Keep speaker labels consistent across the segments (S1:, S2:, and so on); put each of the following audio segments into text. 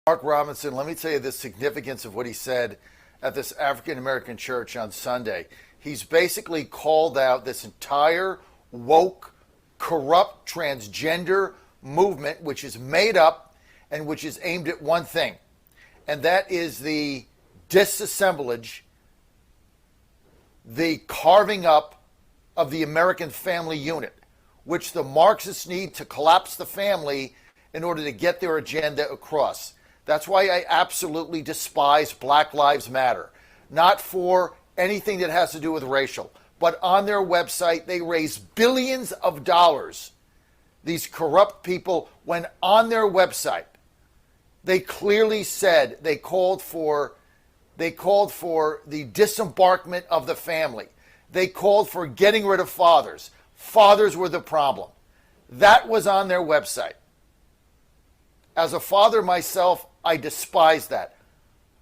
S1: Mark Robinson, let me tell you the significance of what he said at this African American church on Sunday. He's basically called out this entire woke, corrupt, transgender movement, which is made up and which is aimed at one thing, and that is the disassemblage, the carving up of the American family unit, which the Marxists need to collapse the family in order to get their agenda across. That's why I absolutely despise Black Lives Matter. Not for anything that has to do with racial, but on their website, they raise billions of dollars. These corrupt people, when on their website, they clearly said they called for the disembarkment of the family. They called for getting rid of fathers. Fathers were the problem. That was on their website. As a father myself, I despise that.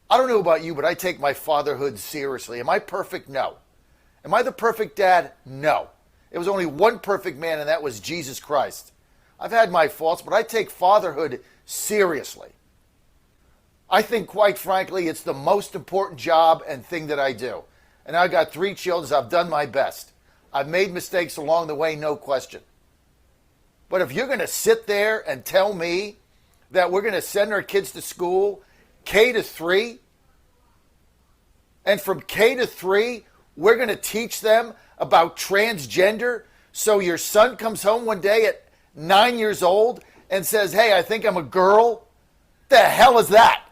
S1: I don't know about you, but I take my fatherhood seriously. Am I perfect? No. Am I the perfect dad? No. It was only one perfect man, and that was Jesus Christ. I've had my faults, but I take fatherhood seriously. I think, quite frankly, it's the most important job and thing that I do. And I've got 3 children. I've done my best. I've made mistakes along the way, no question. But if you're going to sit there and tell me that we're going to send our kids to school K to 3, and from K to 3, we're going to teach them about transgender, so your son comes home one day at 9 years old and says, hey, I think I'm a girl. The hell is that?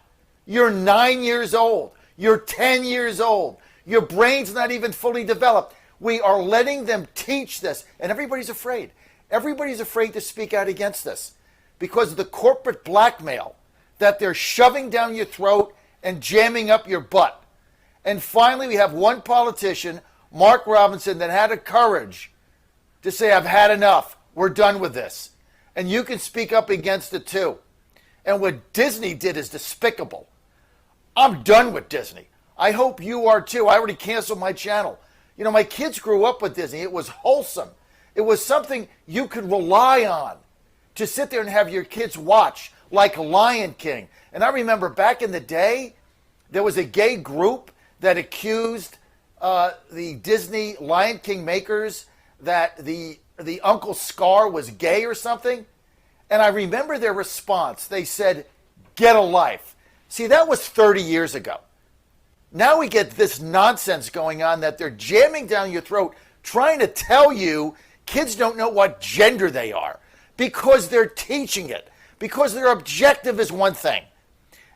S1: You're 9 years old. You're 10 years old. Your brain's not even fully developed. We are letting them teach this, and everybody's afraid. Everybody's afraid to speak out against this because of the corporate blackmail that they're shoving down your throat and jamming up your butt. And finally, we have one politician, Mark Robinson, that had the courage to say, I've had enough. We're done with this. And you can speak up against it too. And what Disney did is despicable. I'm done with Disney. I hope you are too. I already canceled my channel. You know, my kids grew up with Disney. It was wholesome. It was something you could rely on to sit there and have your kids watch, like Lion King. And I remember back in the day, there was a gay group that accused the Disney Lion King makers that the Uncle Scar was gay or something. And I remember their response. They said, get a life. See, that was 30 years ago. Now we get this nonsense going on that they're jamming down your throat, trying to tell you kids don't know what gender they are because they're teaching it, because their objective is one thing,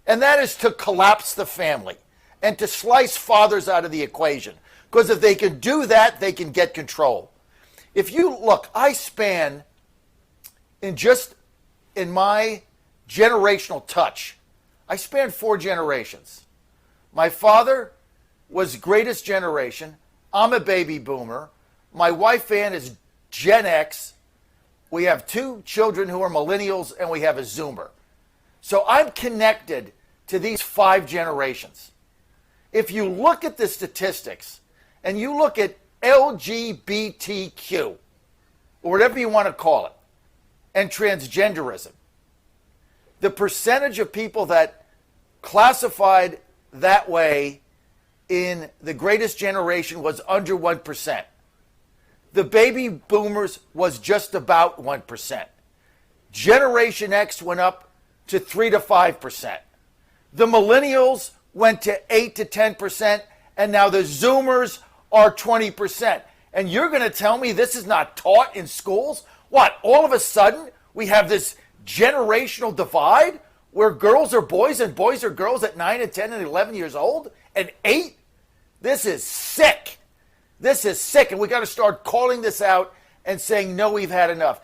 S1: and that is to collapse the family and to slice fathers out of the equation. Because if they can do that, they can get control. If you look, I span in my generational touch, I span 4 generations. My father was greatest generation. I'm a baby boomer. My wife Ann is Gen X. We have 2 children who are millennials, and we have a Zoomer. So I'm connected to these 5 generations. If you look at the statistics and you look at LGBTQ, or whatever you want to call it, and transgenderism, the percentage of people that classified that way in the greatest generation was under 1%. The baby boomers was just about 1%. Generation X went up to 3 to 5%. The millennials went to 8 to 10%, and now the Zoomers are 20%. And you're going to tell me this is not taught in schools? What, all of a sudden we have this generational divide where girls are boys and boys are girls at 9 and 10 and 11 years old and 8? This is sick. This is sick, and we got to start calling this out and saying, no, we've had enough.